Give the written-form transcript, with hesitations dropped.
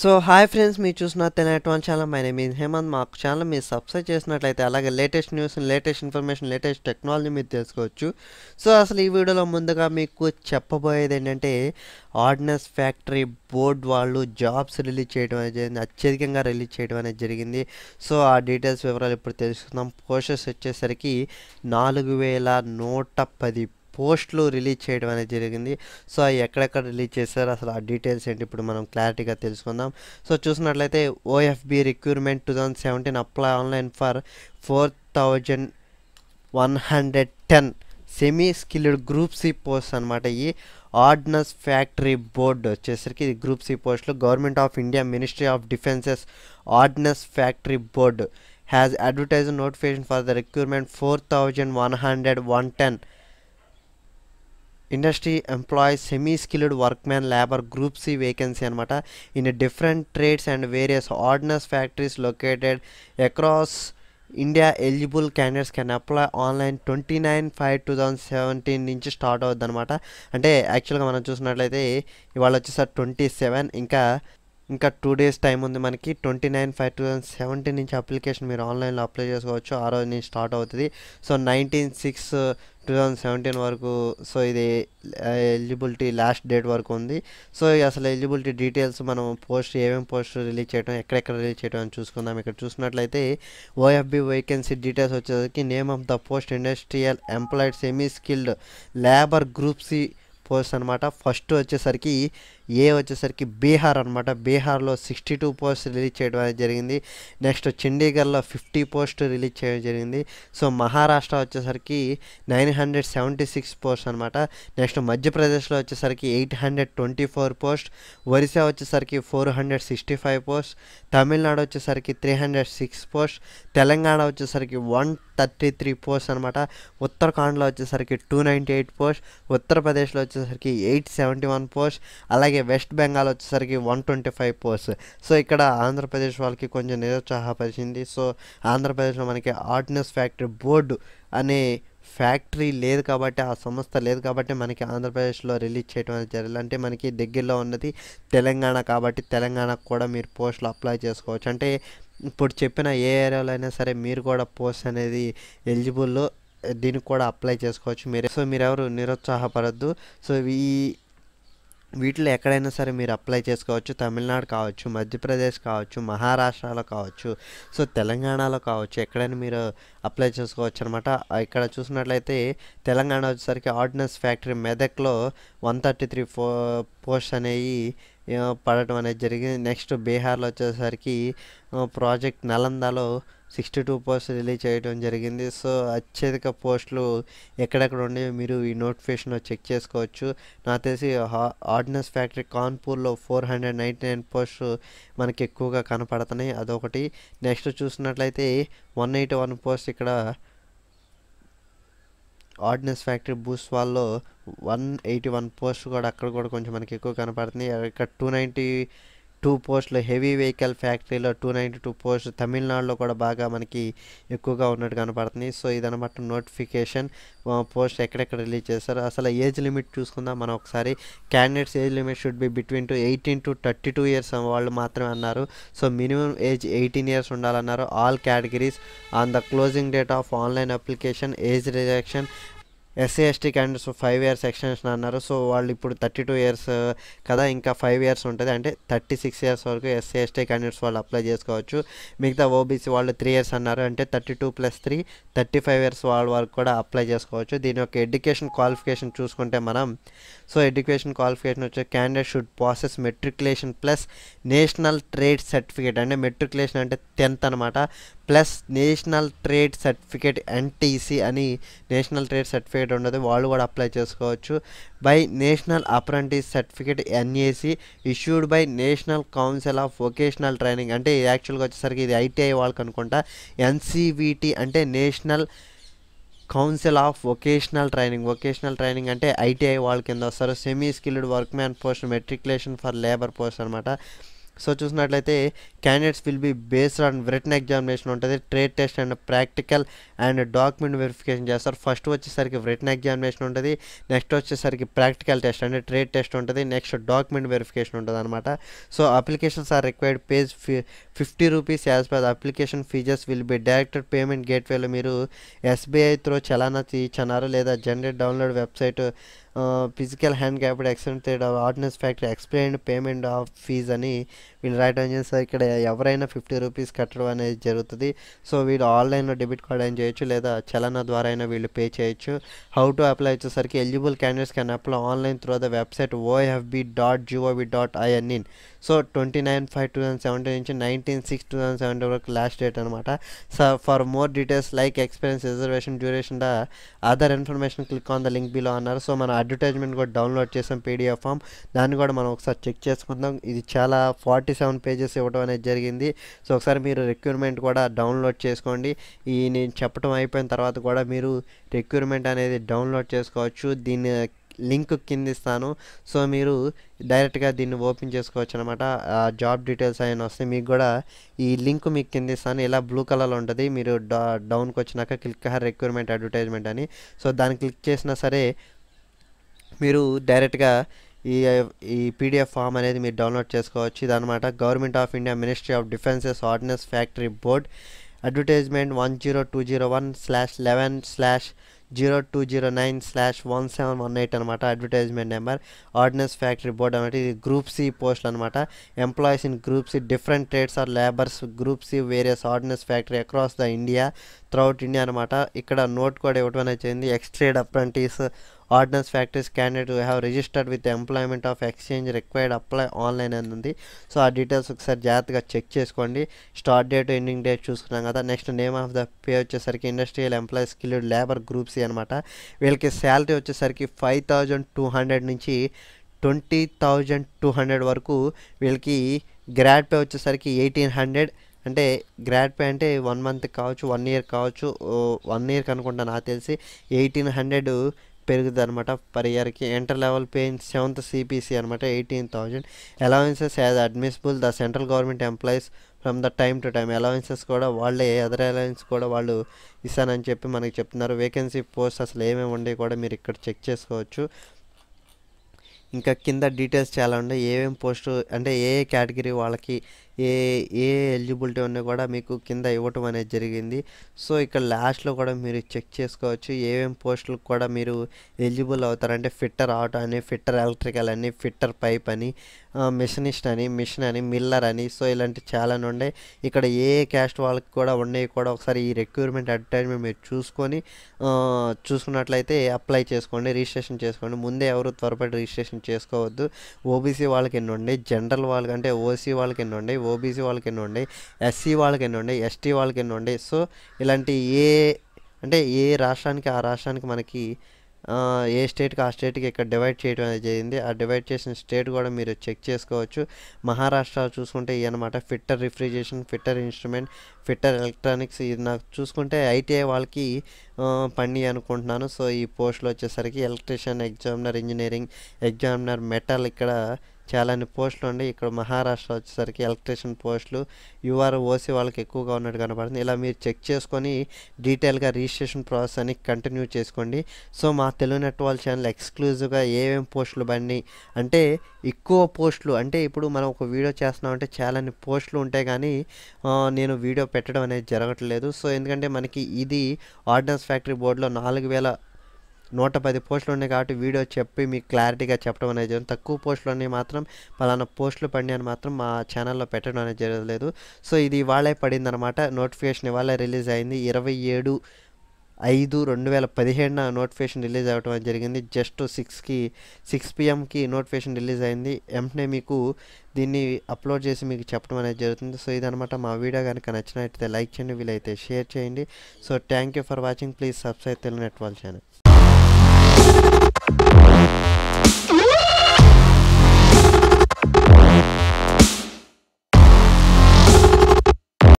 So hi friends, మీరు చూసిన తెనటువంటి channel. My name is Hemanth. మా ఛానల్ మీరు సబ్స్క్రైబ్ చేసినట్లయితే అలాగే latest news, latest information, latest technology మీరు తెలుసుకోవచ్చు. సో అసలు ఈ వీడియోలో ముందుగా మీకు చెప్పబోయేది ఏంటంటే, ఆర్డినెన్స్ ఫ్యాక్టరీ బోర్డ్ వాళ్ళు జాబ్స్ రిలీజ్ చేయడం అనేది జరిగింది, అత్యధికంగా రిలీజ్ చేయడం అనేది జరిగింది. సో ఆ డీటెయిల్స్ వివరాలు ఇప్పుడు తెలుసుకుందాం. పోస్టర్స్ వచ్చేసరికి 4110 పోస్టులు రిలీజ్ చేయడం అనేది జరిగింది. సో అవి ఎక్కడెక్కడ రిలీజ్ చేశారు, అసలు ఆ డీటెయిల్స్ ఏంటి ఇప్పుడు మనం క్లారిటీగా తెలుసుకుందాం. సో చూసినట్లయితే OFB recruitment 2017 apply online for 4110 semi skilled group C post అనమాట. ఈ ఆర్డినెన్స్ ఫ్యాక్టరీ బోర్డు వచ్చేసరికి ఇది గ్రూప్ సి పోస్టులు. Government of India ministry of defences ordnance factory board has advertised notification for the recruitment 4110 industry employees semi skilled workmen labour group C vacancy అనమాట. In different trades and various ordnance factories located across India. Eligible candidates can apply online 29/5/2017 నుంచి start అవుద్ది అనమాట. అంటే యాక్చువల్గా మనం చూసినట్లయితే ఇవాళ వచ్చేసరి 27, ఇంకా 2 days టైం ఉంది మనకి. 29/5/2017 నుంచి అప్లికేషన్ మీరు ఆన్లైన్లో అప్లై చేసుకోవచ్చు. ఆ రోజు నుంచి స్టార్ట్ అవుతుంది. సో 19/6/2017 వరకు. సో ఇది ఎలిజిబిలిటీ లాస్ట్ డేట్ వరకు ఉంది. సో అసలు ఎలిజిబిలిటీ డీటెయిల్స్ మనం ఏమేమి పోస్ట్ రిలీజ్ చేయడం, ఎక్కడెక్కడ రిలీజ్ చేయడం అని చూసుకుందాం. ఇక్కడ చూసినట్లయితే ఓఎఫ్బి వేకెన్సీ డీటెయిల్స్ వచ్చేసరికి name of the post industrial employed semi skilled labour group C post అనమాట. ఫస్ట్ వచ్చేసరికి వచ్చేసరికి బీహార్ అనమాట. బీహార్లో 62 పోస్ట్ రిలీజ్ చేయడం అనేది జరిగింది. నెక్స్ట్ చండీగఢ్లో 50 పోస్ట్ రిలీజ్ చేయడం జరిగింది. సో మహారాష్ట్ర వచ్చేసరికి 976 పోస్ట్ అనమాట. నెక్స్ట్ మధ్యప్రదేశ్లో వచ్చేసరికి 824 పోస్ట్, ఒరిస్సా వచ్చేసరికి 465 పోస్ట్, తమిళనాడు వచ్చేసరికి 306 పోస్ట్, తెలంగాణ వచ్చేసరికి 133 పోస్ట్ అనమాట. ఉత్తరాఖండ్లో వచ్చేసరికి 298 పోస్ట్, ఉత్తరప్రదేశ్లో వచ్చేసరికి 871 పోస్ట్, అలాగే వెస్ట్ బెంగాల్ వచ్చేసరికి 125 పోస్ట్. సో ఇక్కడ ఆంధ్రప్రదేశ్ వాళ్ళకి కొంచెం నిరుత్సాహపరిచింది. సో ఆంధ్రప్రదేశ్లో మనకి ఆర్డినెన్స్ ఫ్యాక్టరీ బోర్డు అనే ఫ్యాక్టరీ లేదు కాబట్టి, ఆ సంస్థ లేదు కాబట్టి మనకి ఆంధ్రప్రదేశ్లో రిలీజ్ చేయడం అనేది జరిగింది. అంటే మనకి దగ్గరలో ఉన్నది తెలంగాణ కాబట్టి తెలంగాణకు కూడా మీరు పోస్టులు అప్లై చేసుకోవచ్చు. అంటే ఇప్పుడు చెప్పిన ఏ ఏరియాలో అయినా సరే మీరు కూడా పోస్ట్ అనేది ఎలిజిబుల్, దీనికి కూడా అప్లై చేసుకోవచ్చు మీరు. సో మీరెవరు నిరుత్సాహపడద్దు. సో వీటిలో ఎక్కడైనా సరే మీరు అప్లై చేసుకోవచ్చు. తమిళనాడు కావచ్చు, మధ్యప్రదేశ్ కావచ్చు, మహారాష్ట్రలో కావచ్చు, సో తెలంగాణలో కావచ్చు, ఎక్కడైనా మీరు అప్లై చేసుకోవచ్చు అనమాట. ఇక్కడ చూసినట్లయితే తెలంగాణ వచ్చేసరికి ఆర్డినెన్స్ ఫ్యాక్టరీ మెదక్లో 133 పోస్ట్ అనేవి పడటం అనేది జరిగింది. నెక్స్ట్ బీహార్లో వచ్చేసరికి ప్రాజెక్ట్ నలందాలో 62 పోస్ట్ రిలీజ్ చేయడం జరిగింది. సో అత్యధిక పోస్టులు ఎక్కడెక్కడ ఉండేవి మీరు ఈ నోటిఫికేషన్లో చెక్ చేసుకోవచ్చు. నాకు తెలిసి ఆర్డినెన్స్ ఫ్యాక్టరీ కాన్పూర్లో 499 పోస్టు మనకి ఎక్కువగా కనపడుతున్నాయి, అదొకటి. నెక్స్ట్ చూసినట్లయితే 181 పోస్ట్ ఇక్కడ ఆర్డినెన్స్ ఫ్యాక్టరీ భూస్వాల్లో 181 పోస్ట్ కూడా అక్కడ కూడా కొంచెం మనకి ఎక్కువ కనపడుతుంది. ఇక్కడ 292 పోస్టులు హెవీ వెహికల్ ఫ్యాక్టరీలో 292 పోస్ట్, తమిళనాడులో కూడా బాగా మనకి ఎక్కువగా ఉన్నట్టు కనపడుతుంది. సో ఇదనమాట నోటిఫికేషన్. పోస్ట్ ఎక్కడెక్కడ రిలీజ్ చేస్తారు. అసలు ఏజ్ లిమిట్ చూసుకుందాం మనం ఒకసారి. Candidates age limit should be between 18 to 32 years వాళ్ళు మాత్రమే అన్నారు. సో మినిమం ఏజ్ 18 ఇయర్స్ ఉండాలన్నారు. All categories on the closing date of online application age rejection. SC ST candidates 5 years extension అన్నారు. సో వాళ్ళు ఇప్పుడు 32 years కదా, ఇంకా 5 years ఉంటుంది, అంటే 36 years వరకు ఎస్సీ ఎస్టీ క్యాండిడేట్స్ వాళ్ళు అప్లై చేసుకోవచ్చు. మిగతా ఓబీసీ వాళ్ళు 3 years అన్నారు, అంటే 32 + 3 35 years వాళ్ళ వరకు కూడా అప్లై చేసుకోవచ్చు. దీని యొక్క ఎడ్యుకేషన్ క్వాలిఫికేషన్ చూసుకుంటే మనం, సో ఎడ్యుకేషన్ క్వాలిఫికేషన్ వచ్చే candidate should possess matriculation plus national trade certificate. అంటే మెట్రికులేషన్ అంటే 10th అనమాట, plus national trade certificate NTC అని నేషనల్ ట్రేడ్ సర్టిఫికేట్ ఉండదు, వాళ్ళు కూడా అప్లై చేసుకోవచ్చు. By national apprentice certificate NAC issued by national council of vocational training. అంటే యాక్చువల్గా వచ్చేసరికి ఇది ఐటీఐ వాళ్ళకి అనుకుంటా. ఎన్సీవీటీ అంటే national council of vocational training అంటే ఐటీఐ వాళ్ళ కింద వస్తారు. Semi skilled workman post matriculation for labour post అనమాట. సో చూసినట్లయితే candidates will be based on written examination ఉంటుంది, trade test and practical and document verification చేస్తారు. ఫస్ట్ వచ్చేసరికి రిటన్ ఎగ్జామినేషన్ ఉంటుంది, నెక్స్ట్ వచ్చేసరికి ప్రాక్టికల్ టెస్ట్ అంటే ట్రేడ్ టెస్ట్ ఉంటుంది, next document verification ఉంటుంది అనమాట. So applications are required page ₹50 as per the application fees will be directed payment గేట్వేలో మీరు ఎస్బీఐ త్రో చలానా తీయచ్చన్నారు, లేదా generate download website physical hand capital extended ordinance factory explain payment of fees అని వీళ్ళు రాయడం చేస్తారు. ఇక్కడ ఎవరైనా ₹50 కట్టడం అనేది జరుగుతుంది. సో వీళ్ళు ఆన్లైన్లో డెబిట్ కార్డ్ అయినా చేయొచ్చు, లేదా చలనా ద్వారా అయినా వీళ్ళు పే చేయొచ్చు. హౌ టు అప్లై వచ్చేసరికి eligible candidates can apply online through the website OFB.gov.in. So 29/5/2017 నుంచి 19/6/2017 వరకు లాస్ట్ డేట్ అనమాట. So for more details like experience reservation duration the other information click on the link below అన్నారు. So మన advertisement కూడా download చేసాం PDF form, దాన్ని కూడా మనం ఒకసారి చెక్ చేసుకుందాం. ఇది చాలా 47 పేజెస్ ఇవ్వడం అనేది జరిగింది. సో ఒకసారి మీరు రిక్రూట్మెంట్ కూడా డౌన్లోడ్ చేసుకోండి. ఈ నేను చెప్పడం అయిపోయిన తర్వాత కూడా మీరు రిక్రూట్మెంట్ అనేది డౌన్లోడ్ చేసుకోవచ్చు. దీన్ని లింక్ కింద ఇస్తాను. సో మీరు డైరెక్ట్గా దీన్ని ఓపెన్ చేసుకోవచ్చు అనమాట. జాబ్ డీటెయిల్స్ అయినా వస్తాయి, మీకు కూడా ఈ లింక్ మీకు కింద ఇస్తాను. ఇలా బ్లూ కలర్లో ఉంటుంది, మీరు డౌన్కి వచ్చినాక క్లిక్ రిక్రూట్మెంట్ అడ్వర్టైజ్మెంట్ అని. సో దాన్ని క్లిక్ చేసినా సరే మీరు డైరెక్ట్గా ఈ PDF ఫామ్ అనేది మీరు డౌన్లోడ్ చేసుకోవచ్చు. ఇదనమాట government of India ministry of defences ordnance factory board advertisement 10201/0209/1718 అనమాట advertisement number. Ordnance factory board అనమాట. ఇది గ్రూప్ C పోస్ట్ అనమాట. Employees in group C different trades are labours group C various ordnance factory across the India throughout India అనమాట. ఇక్కడ note కూడా ఇవ్వడం అనేది చేయింది. Ex trade apprentice ordnance factories candidate have registered with employment of exchange required apply online అని ఉంది. So ఆ details ఒకసారి జాగ్రత్తగా చెక్ చేసుకోండి. స్టార్ట్ డేట్ ఎండింగ్ డేట్ చూసుకున్నాం కదా. Next name of the pay వచ్చేసరికి industrial employee skilled labour group C అనమాట. వీళ్ళకి శాలరీ వచ్చేసరికి 5,200 నుంచి 20,200 వరకు. వీళ్ళకి గ్రాడ్ పే వచ్చేసరికి 1,800. అంటే గ్రాడ్ పే అంటే 1 మంత్ కావచ్చు, 1 ఇయర్ కావచ్చు. 1 ఇయర్కి అనుకుంటా నాకు తెలిసి 1,800 పెరుగుతుంది అనమాట పర్ ఇయర్కి. Enter level pay in 7th CPC అనమాట 18,000. Allowances as admissible the central government employees from the time to time. Allowances కూడా వాళ్ళే, అదర్ అలవెన్స్ కూడా వాళ్ళు ఇస్తానని చెప్పి మనకి చెప్తున్నారు. వేకెన్సీ పోస్ట్ అసలు ఏమేమి ఉండే కూడా మీరు ఇక్కడ చెక్ చేసుకోవచ్చు. ఇంకా కింద డీటెయిల్స్ చాలా ఉన్నాయి, ఏమేమి పోస్టు అంటే ఏ కేటగిరీ వాళ్ళకి ఏ ఏ ఎలిజిబిలిటీ ఉన్నాయి కూడా మీకు కింద ఇవ్వటం అనేది జరిగింది. సో ఇక్కడ లాస్ట్లో కూడా మీరు చెక్ చేసుకోవచ్చు ఏమేమి పోస్టులకు కూడా మీరు ఎలిజిబుల్ అవుతారంటే ఫిట్టర్ ఆటో అని, ఫిట్టర్ ఎలక్ట్రికల్ అని, ఫిట్టర్ పైప్ అని, మిషనిస్ట్ అని, మిషన్ అని, మిల్లర్ అని. సో ఇలాంటి చాలా ఉన్నాయి. ఇక్కడ ఏ క్యాస్ట్ వాళ్ళకి కూడా ఉన్నాయి కూడా ఒకసారి ఈ రిక్రూట్మెంట్ అడ్వర్టైజ్మెంట్ మీరు చూసుకున్నట్లయితే అప్లై చేసుకోండి, రిజిస్ట్రేషన్ చేసుకోండి. ముందే ఎవరు త్వరపడి రిజిస్ట్రేషన్ చేసుకోవద్దు. ఓబీసీ వాళ్ళకి ఎన్ని ఉన్నాయి, జనరల్ వాళ్ళకి అంటే ఓసీ వాళ్ళకి ఎన్ని ఉన్నాయి, ఓబీసీ వాళ్ళకి ఎన్ని ఉన్నాయి, ఎస్సీ వాళ్ళకి ఎన్ని ఉన్నాయి, ఎస్టీ వాళ్ళకి ఎన్ని ఉన్నాయి. సో ఇలాంటి ఏ రాష్ట్రానికి ఆ రాష్ట్రానికి మనకి ఏ స్టేట్కి ఆ స్టేట్కి ఇక్కడ డివైడ్ చేయడం అనేది జరిగింది. ఆ డివైడ్ చేసిన స్టేట్ కూడా మీరు చెక్ చేసుకోవచ్చు. మహారాష్ట్ర చూసుకుంటే అనమాట fitter refrigeration, fitter instrument, fitter electronics. ఇది నాకు చూసుకుంటే ITI వాళ్ళకి పండి అనుకుంటున్నాను. సో ఈ పోస్టులు వచ్చేసరికి electrician, examiner engineering, examiner metal, ఇక్కడ చాలా పోస్టులు ఉన్నాయి. ఇక్కడ మహారాష్ట్ర వచ్చేసరికి ఎలక్ట్రీషియన్ పోస్టులు ఓసీ వాళ్ళకి ఎక్కువగా ఉన్నట్టు కనపడుతుంది. ఇలా మీరు చెక్ చేసుకొని డీటెయిల్గా రిజిస్ట్రేషన్ ప్రాసెస్ అని కంటిన్యూ చేసుకోండి. సో మా తెలుగు నెట్ వాళ్ళ ఛానల్ ఎక్స్క్లూజివ్గా ఏమేమి పోస్టులు బండి అంటే ఎక్కువ పోస్టులు అంటే ఇప్పుడు మనం ఒక వీడియో చేస్తున్నామంటే చాలా పోస్టులు ఉంటాయి కానీ నేను వీడియో పెట్టడం అనేది జరగట్లేదు. సో ఎందుకంటే మనకి ఇది ఆర్డినెన్స్ ఫ్యాక్టరీ బోర్డులో 4,110 పోస్టులు ఉన్నాయి కాబట్టి వీడియో చెప్పి మీకు క్లారిటీగా చెప్పడం అనేది జరిగింది. తక్కువ పోస్టులు ఉన్నాయి మాత్రం పలానా పోస్టులు పడి అని మాత్రం మా ఛానల్లో పెట్టడం అనేది జరగలేదు. సో ఇది ఇవాళే పడింది అనమాట. నోటిఫికేషన్ ఇవాళ రిలీజ్ అయింది. 27/5/2017 నోటిఫికేషన్ రిలీజ్ అవ్వడం జరిగింది. జస్ట్ 6 PM నోటిఫికేషన్ రిలీజ్ అయింది. వెంటనే మీకు దీన్ని అప్లోడ్ చేసి మీకు చెప్పడం అనేది జరుగుతుంది. సో ఇదనమాట మా వీడియో కనుక నచ్చినట్లయితే లైక్ చేయండి, వీలైతే షేర్ చేయండి. So thank you for watching. Please subscribe Telugu net వాళ్ళ ఛానల్.